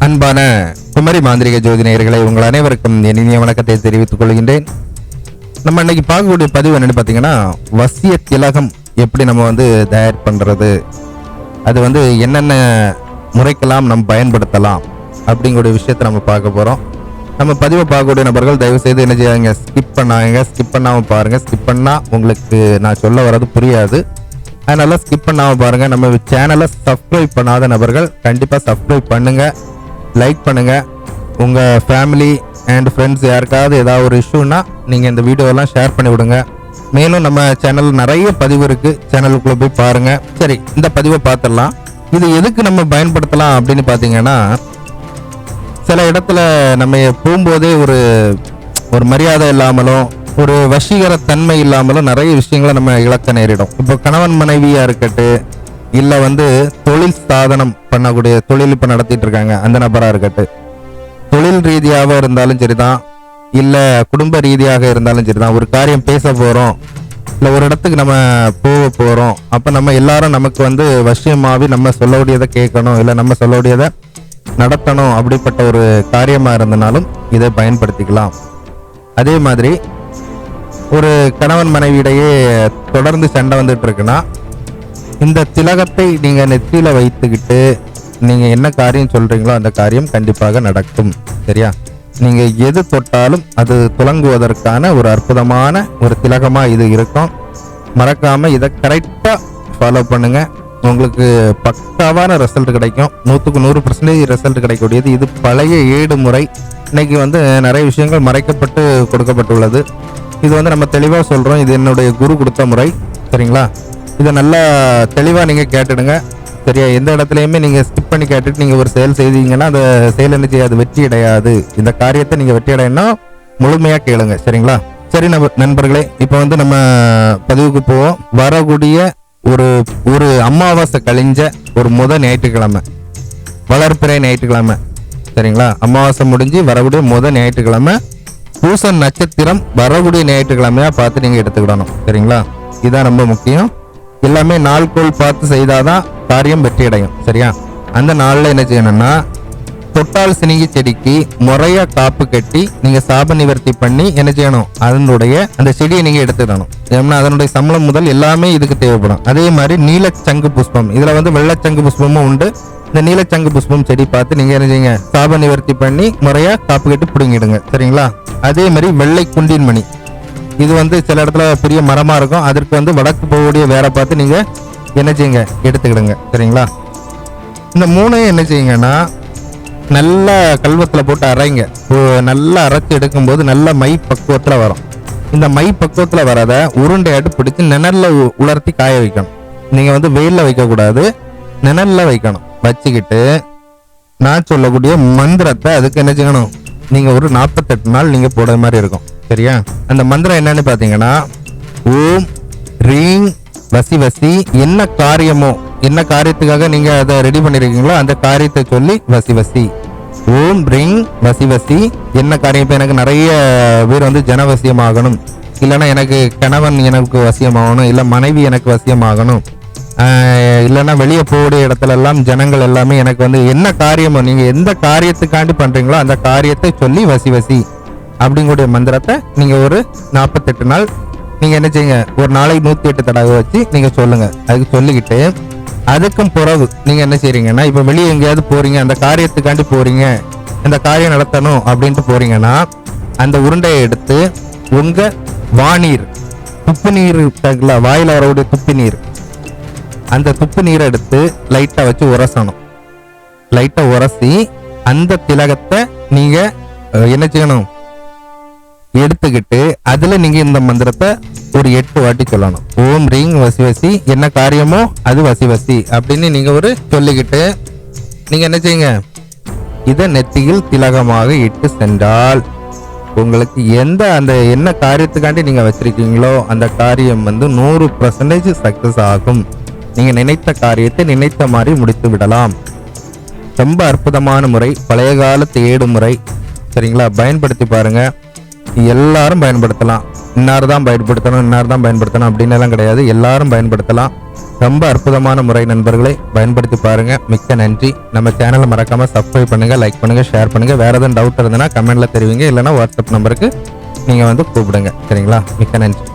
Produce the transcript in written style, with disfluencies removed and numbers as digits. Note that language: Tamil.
அன்பான குமரி மாந்திரிக ஜோதி நேயர்களை உங்கள் அனைவருக்கும் என் இனிய வணக்கத்தை தெரிவித்துக் கொள்கின்றேன். நம்ம இன்னைக்கு பார்க்கக்கூடிய பதிவு என்னன்னு பார்த்தீங்கன்னா, வசிய திலகம் எப்படி நம்ம தயார் பண்றது, அது என்னென்ன முறைக்கெல்லாம் நம்ம பயன்படுத்தலாம் அப்படிங்கிற விஷயத்தை நம்ம பார்க்க போறோம். நம்ம பதிவை பார்க்கக்கூடிய நபர்கள் தயவு செய்து என்ன செய்யாங்க, ஸ்கிப் பண்ணாமல் பாருங்க. ஸ்கிப் பண்ணா உங்களுக்கு நான் சொல்ல வர்றது புரியாது. அதனால ஸ்கிப் பண்ணாமல் பாருங்க. நம்ம சேனலை சப்ஸ்கிரைப் பண்ணாத நபர்கள் கண்டிப்பாக சப்ஸ்கிரைப் பண்ணுங்க, லைக் பண்ணுங்க. உங்க ஃபேமிலி அண்ட் ஃப்ரெண்ட்ஸ் யாருக்காவது ஏதாவது ஒரு இஷ்யூனா நீங்க இந்த வீடியோலாம் ஷேர் பண்ணி விடுங்க. மேலும் நம்ம சேனல் நிறைய பதிவு இருக்கு, சேனலுக்குள்ள போய் பாருங்க. சரி, இந்த பதிவை பார்த்துடலாம். இது எதுக்கு நம்ம பயன்படுத்தலாம் அப்படின்னு பார்த்தீங்கன்னா, சில இடத்துல நம்ம போகும்போதே ஒரு மரியாதை இல்லாமலும் ஒரு வசீகர தன்மை இல்லாமலும் நிறைய விஷயங்களை நம்ம இழக்க நேரிடும். இப்போ கணவன் மனைவியா இருக்கட்டு, இல்ல தொழில் சாதனம் பண்ணக்கூடிய தொழில் இப்ப நடத்திட்டு இருக்காங்க அந்த நபரா இருக்கட்டு, தொழில் ரீதியாக இருந்தாலும் சரிதான், இல்ல குடும்ப ரீதியாக இருந்தாலும் சரிதான், ஒரு காரியம் பேச போறோம், இல்ல ஒரு இடத்துக்கு நம்ம போக போறோம், அப்ப நம்ம எல்லாரும் நமக்கு வசியமாவி நம்ம சொல்லக்கூடியதை கேட்கணும், இல்ல நம்ம சொல்லக்கூடியதை நடத்தணும். அப்படிப்பட்ட ஒரு காரியமா இருந்தனாலும் இதை பயன்படுத்திக்கலாம். அதே மாதிரி ஒரு கணவன் மனைவியிடையே தொடர்ந்து சண்டை வந்துட்டு இருக்குன்னா, இந்த திலகத்தை நீங்க நெத்தியில வைத்துக்கிட்டு நீங்க என்ன காரியம் சொல்றீங்களோ அந்த காரியம் கண்டிப்பாக நடக்கும். சரியா? நீங்க எது தொட்டாலும் அது துலங்குவதற்கான ஒரு அற்புதமான ஒரு திலகமா இது இருக்கும். மறக்காம இதை கரெக்டா ஃபாலோ பண்ணுங்க. உங்களுக்கு பக்காவான ரிசல்ட் கிடைக்கும். 100% ரிசல்ட் கிடைக்கக்கூடியது. இது பழைய ஏடு முறை. இன்னைக்கு நிறைய விஷயங்கள் மறைக்கப்பட்டு கொடுக்கப்பட்டுள்ளது. இது நம்ம தெளிவா சொல்றோம். இது என்னுடைய குரு கொடுத்த முறை. சரிங்களா? இதை நல்லா தெளிவா நீங்க கேட்டுடுங்க. சரியா? எந்த இடத்துலையுமே நீங்க ஸ்கிப் பண்ணி கேட்டுட்டு நீங்க ஒரு செயல் செய்தீங்கன்னா அந்த செயல் என்ன செய்யாது, வெற்றி அடையாது. இந்த காரியத்தை நீங்க வெற்றி அடையணும், முழுமையா கேளுங்க. சரிங்களா? சரி நண்பர்களே, இப்போ நம்ம பதிவுக்கு போவோம். வரக்கூடிய ஒரு அமாவாசை கழிஞ்ச ஒரு ஞாயிற்றுக்கிழமை, வளர்ப்பிறை ஞாயிற்றுக்கிழமை. சரிங்களா? அமாவாசை முடிஞ்சு வரக்கூடிய ஞாயிற்றுக்கிழமை, பூச நட்சத்திரம் வரக்கூடிய ஞாயிற்றுக்கிழமையா பார்த்து நீங்க எடுத்துக்கிடணும். சரிங்களா? இதான் ரொம்ப முக்கியம். எல்லாமே நாள்கோள் பார்த்து செய்தாதான் காரியம் வெற்றி அடையும். சரியா? அந்த நாள்ல என்ன செய்யணும்னா, தொட்டால் சினிங்கி செடிக்கு முறையா காப்பு கட்டி நீங்க சாப நிவர்த்தி பண்ணி என்ன செய்யணும், அதனுடைய அந்த செடியை நீங்க எடுத்துடணும். ஏன்னா அதனுடைய சம்பளம் முதல் எல்லாமே இதுக்கு தேவைப்படும். அதே மாதிரி நீலச்சங்கு புஷ்பம், இதுல வெள்ளச்சங்கு புஷ்பமும் உண்டு. இந்த நீலச்சங்கு புஷ்பம் செடி பார்த்து நீங்க என்ன செய்யுங்க, சாப நிவர்த்தி பண்ணி முறையா காப்பு கட்டி பிடுங்கிடுங்க. சரிங்களா? அதே மாதிரி வெள்ளை குண்டின் மணி, இது சில இடத்துல பெரிய மரமா இருக்கும். அதற்கு வடக்கு போகக்கூடிய வேற பார்த்து நீங்க என்ன செய்யுங்க, எடுத்துக்கிடுங்க. சரிங்களா? இந்த மூணையும் என்ன செய்யுங்கன்னா, நல்லா கல்வத்துல போட்டு அரைங்க. நல்லா அரைச்சி எடுக்கும்போது நல்ல மை பக்குவத்துல வரும். இந்த மை பக்குவத்துல வரத உருண்டையாட்டு பிடிச்சு நிழல்ல உலர்த்தி காய வைக்கணும். நீங்க வெயில்ல வைக்க கூடாது, நிழல்ல வைக்கணும். வச்சுக்கிட்டு நான் சொல்லக்கூடிய மந்திரத்தை அதுக்கு என்ன செய்யணும், நீங்க ஒரு 48 நாள் நீங்க போடுற மாதிரி இருக்கும். சரியா? அந்த மந்திரம் என்னன்னு பாத்தீங்கன்னா, ஓம் ரீங் வசி வசி, என்ன காரியமோ, என்ன காரியத்துக்காக நீங்க அதை ரெடி பண்ணிருக்கீங்களோ அந்த காரியத்தை சொல்லி வசி வசி. ஓம் ரீங் வசி வசி, என்ன காரியம். இப்ப எனக்கு நிறைய பேர் ஜனவசியமாகணும், இல்லைன்னா எனக்கு கணவன் எனக்கு வசியமாகணும், இல்ல மனைவி எனக்கு வசியமாகணும், இல்லைன்னா வெளியே போகக்கூடிய இடத்துல எல்லாம் ஜனங்கள் எல்லாமே எனக்கு என்ன காரியமோ, நீங்க எந்த காரியத்துக்காண்டி பண்றீங்களோ அந்த காரியத்தை சொல்லி வசி வசி அப்படிங்கூடிய மந்திரத்தை நீங்க ஒரு 48 நாள் நீங்க என்ன செய்யுங்க, ஒரு நாளைக்கு 108 தடவை வச்சு நீங்க சொல்லுங்க. அதுக்கு சொல்லிக்கிட்டு அதுக்கும் பிறகு நீங்க என்ன செய்றீங்கன்னா, இப்ப வெளியே எங்கேயாவது போறீங்க, அந்த காரியத்துக்காண்டி போறீங்க, அந்த காரியம் நடத்தணும் அப்படின்ட்டு போறீங்கன்னா, அந்த உருண்டையை எடுத்து உங்க வாநீர், துப்பு நீர் இருக்குல்ல, வாயில வரக்கூடிய துப்பு நீர், அந்த துப்பு நீரை எடுத்து லைட்டா வச்சு உரசணும். லைட்டா உரசி அந்த திலகத்தை நீங்க என்ன செய்யணும், எடுத்துக்கிட்டு அதுல நீங்க இந்த மந்திரத்தை ஒரு 8 வாட்டி சொல்லணும். ஓம் ரீங் வசி வசி, என்ன காரியமோ அது வசி வசி அப்படின்னு நீங்க ஒரு சொல்லிக்கிட்டு நீங்க என்ன செய்யுங்க, இதை நெத்தியில் திலகமாக இட்டு சென்றால் உங்களுக்கு அந்த என்ன காரியத்துக்காண்டி நீங்க வச்சிருக்கீங்களோ அந்த காரியம் 100% சக்சஸ் ஆகும். நீங்க நினைத்த காரியத்தை நினைத்த மாதிரி முடித்து விடலாம். ரொம்ப அற்புதமான முறை, பழைய காலத்து ஏடு முறை. சரிங்களா? பயன்படுத்தி பாருங்க, எல்லாரும் பயன்படுத்தலாம். இன்னார் தான் பயன்படுத்தணும் அப்படின்னு எல்லாம் கிடையாது. எல்லாரும் பயன்படுத்தலாம். ரொம்ப அற்புதமான முறை நண்பர்களை, பயன்படுத்தி பாருங்க. மிக்க நன்றி. நம்ம சேனலை மறக்காம சப்ஸ்கிரைப் பண்ணுங்க, லைக் பண்ணுங்க, ஷேர் பண்ணுங்க. வேற ஏதாவது டவுட் இருந்ததுன்னா கமெண்ட்ல தெரிவிங்க, இல்லைன்னா வாட்ஸ்அப் நம்பருக்கு நீங்க வந்து கூப்பிடுங்க. சரிங்களா? மிக்க நன்றி.